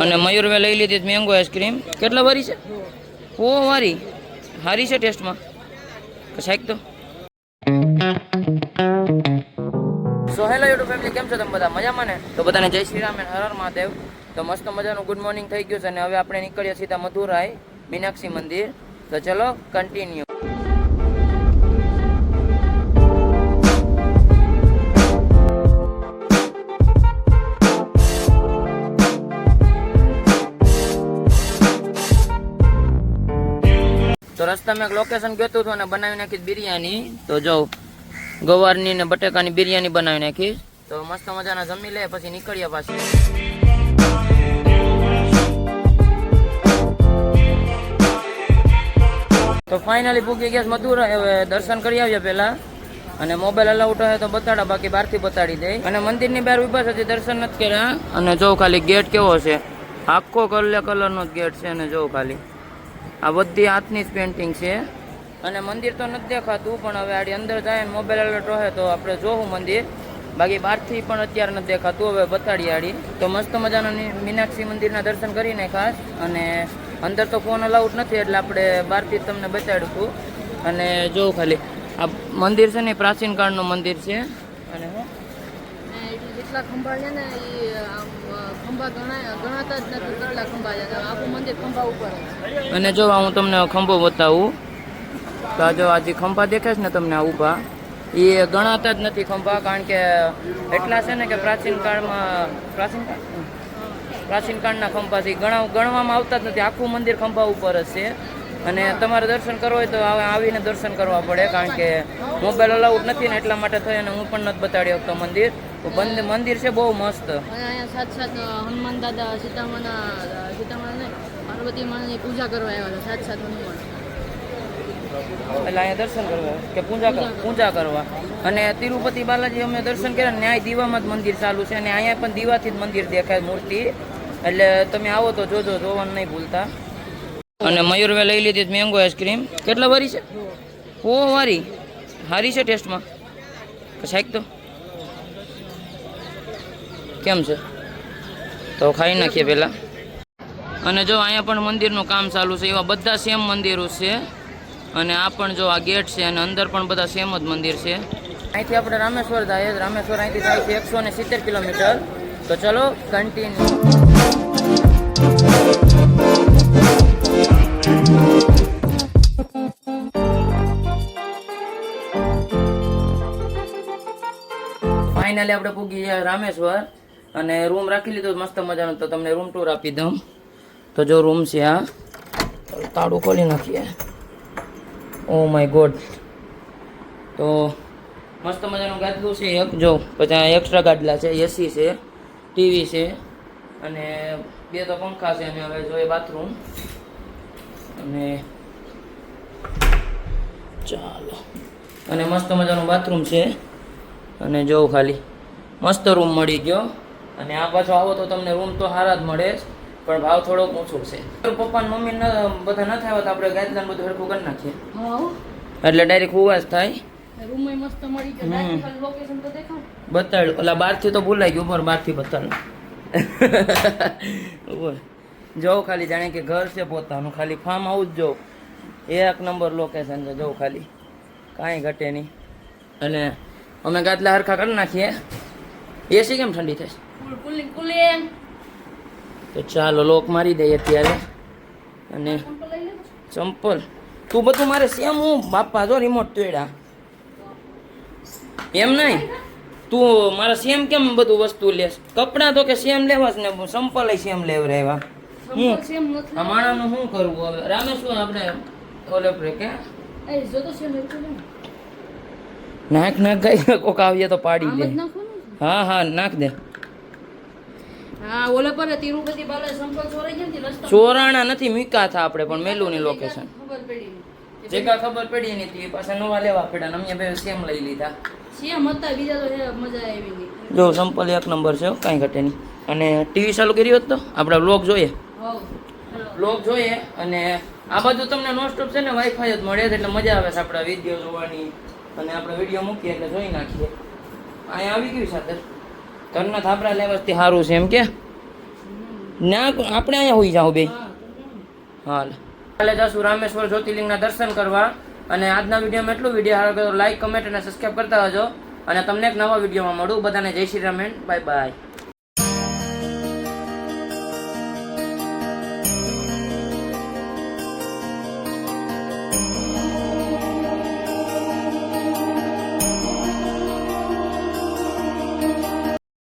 અને મયુરવે લઈ લીધી મેંગો આઈસ્ક્રીમ. કેટલા વારી છે? ઓ વારી સારી છે ટેસ્ટમાં. સાહેબ તો સો હેલો યુટ્યુબ ફેમિલી, કેમ છો તમે બધા? મજામાં ને? તો બધાને જય શ્રી રામ અને હર હર મહાદેવ. તો મસ્ત મજાનું ગુડ મોર્નિંગ થઈ ગયું છે અને હવે આપણે નીકળીએ સીધા મથુરાઈ મીનાક્ષી મંદિર. તો ચલો કન્ટિન્યુ. તો રસ્તામાં એક લોકેશન ગયું હતું અને બનાવી નાખી બિરયાની. તો જો ગવારની ને બટેકાની બિરયાની બનાવી નાખી. તો મસ્ત મજાના જમી લે પછી નીકળ્યા પાછી. તો ફાઇનલી પૂગી ગયા મથુરા. હવે દર્શન કરી આવ્યા પહેલા અને મોબાઈલ અલાઉટ હોય તો બતાડા, બાકી બહારથી બતાડી દે. અને મંદિરની બહાર ઉભા છે, દર્શન નથી કર્યા. અને જો ખાલી ગેટ કેવો છે, આખો કલરનો જ ગેટ છે. અને જો ખાલી આ બધી હાથની જ પેન્ટિંગ છે. અને મંદિર તો નથી દેખાતું, પણ હવે આડી અંદર જાય ને મોબાઈલ અલર્ટ રહે તો આપણે જોવું મંદિર. બાકી બહારથી પણ અત્યારે નથી દેખાતું, હવે બતાડી આડી. તો મસ્ત મજાના મીનાક્ષી મંદિરના દર્શન કરીને ખાસ. અને અંદર તો ફોન અલાઉડ નથી એટલે આપણે બહારથી તમને બતાડ્યું હતું. અને જોવું ખાલી આ મંદિર છે ને પ્રાચીન કાળનું મંદિર છે. અને જેટલા ખંભા છે ને એ ખંભા ગણાતા જ નથી, કેટલા ખંભા છે. આખું મંદિર ખંભા ઉપર. અને જો હું તમને ખંભો બતાવું તો આ જો આજે ખંભા દેખાય છે ને તમને આ ઊભા, એ ગણાતા જ નથી ખંભા. કારણ કે એટલા છે ને કે પ્રાચીન કાળના ખંભા છે, ગણવામાં આવતા જ નથી. આખું મંદિર ખંભા ઉપર જ છે. અને તમારે દર્શન કરવું હોય તો આવીને દર્શન કરવા પડે, કારણ કે મોબાઈલ અલાઉડ નથી ને એટલા માટે થઈ. અને હું પણ નથી બતાડી શકતો મંદિર. મંદિર છે બહુ મસ્ત. અહીંયા સાક્ષાત હનુમાન દાદા સીતામાના પાર્વતી માની પૂજા કરવા આવ્યા હતા. સાક્ષાત હનુમાન એટલે અહીંયા દર્શન કરવા કે પૂજા કરવા. અને તિરુપતિ બાલાજી અમે દર્શન કર્યા, ન્યાય દીવામાં જ મંદિર ચાલુ છે. અને અહીંયા પણ દીવાથી જ મંદિર દેખાય, મૂર્તિ. એટલે તમે આવો તો જોજો, જોવાનું નહીં ભૂલતા. અને મયુરવે લઈ લીધી મેંગો આઈસ્ક્રીમ. કેટલા વારી છે? ઓ વારી સારી છે ટેસ્ટમાં. સાહેબ તો કેમ છે? તો ખાઈ નાખીએ પહેલાં. અને જો અહીંયા પણ મંદિરનું કામ ચાલુ છે. એવા બધા સેમ મંદિરો છે. અને આ પણ જો આ ગેટ છે અને અંદર પણ બધા સેમ જ મંદિર છે. અહીંથી આપણે રામેશ્વર જાય. રામેશ્વર અહીંથી થાય છે 170 કિલોમીટર. તો ચલો કન્ટિન્યુ. ફાઇનલી આપણે પૂગી ગયા રામેશ્વર અને રૂમ રાખી લીધો મસ્ત મજાનો. તો તમને રૂમ ટૂર આપી દઉં. તો જો રૂમ છે આ, તાળું ખોલી નાખીએ. Oh my God. તો મસ્ત મજાનું ગાદલું છે એક, જો પછી એક્સ્ટ્રા ગાદલા છે, એસી છે, ટીવી છે અને 2 તો પંખા છે. અને હવે જોઈએ બાથરૂમ. અને ચાલો, અને મસ્ત મજાનું બાથરૂમ છે. અને જોઉં ખાલી મસ્ત રૂમ મળી ગયો. અને આ પાછો આવો તો તમને રૂમ તો સારા જ મળે, પણ ભાવ થોડોક ઓછો છે. પપ્પા ને મમ્મી બધા ન થાય તો આપણે ગાદલા બધું હરખું કરી નાખીએ, એટલે ડાયરેક્ટ હુવા જ થાય. રૂમ મસ્ત મળી ગયો. લોકેશન તો દેખાવ બતાડ્યું. ઓલા બહારથી તો ભૂલાઈ ગયું, ઉપર બહારથી બતાડું. જોઉં ખાલી જાણે કે ઘર છે પોતાનું. ખાલી ફાર્મ હાઉસ જો એક નંબર લોકેશન છે. જોઉં ખાલી કાંઈ ઘટે નહીં. અને અમે ગાદલા હરખા કરી નાખીએ. એસી કેમ ઠંડી થાય? તો ચાલો લોક મારી દઈએ અત્યારે. અને ચંપલ તું બધું મારે સેમ હું બાપા જો રિમોટ તોડ્યા. એમ નહીં, તું મારા સેમ કેમ બધું વસ્તુ લેસ? કપડાં તો કે સેમ લેવા ને ચંપલ સેમ લેવરાવ્યા. હું આ માણાનું શું કરવું હવે? રામેશ્વર આપણે ઓલે કે નાખ ગઈ કોક આવીએ તો પાડી દે. હા નાખ દે. તિરુપતિ બાલા સંપલ ચોરાઈ ગયા. ચોરાણા નથી, મીકા થા આપણે પણ મેલુની લોકેશન જગ્યા ખબર પડી નથી. પાછા નવા લેવા પડ્યા. અમે બે સેમ લઈ લીધા. સેમ હતા, બીજા તો મજા આવી ગઈ. જો સંપલ એક નંબર છે, કાંઈ ઘટે નહીં. અને ટીવી ચાલુ કરી હોત તો આપણે વ્લોગ જોઈએ. અને આ બધું તમને નોન સ્ટોપ છે ને વાઈફાઈ જ મળે, એટલે મજા આવે છે આપણા વિડીયો જોવાની. અને આપણે વિડીયો મૂકીએ એટલે જોઈ નાખીએ. અહીંયા આવી ગયું સાથે ઘરના થાપરા લેવાથી સારું છે એમ કે. ના આપણે અહીંયા હોઈ જાઓ બે. હાલ કાલે જશું રામેશ્વર જ્યોતિર્લિંગના દર્શન કરવા. અને આજના વિડીયોમાં એટલું. વિડીયો સારો લાઈક કમેન્ટ અને સબસ્ક્રાઈબ કરતા હજો. અને તમને એક નવા વિડીયોમાં મળું. બધાને જય Shri Ram and bye bye.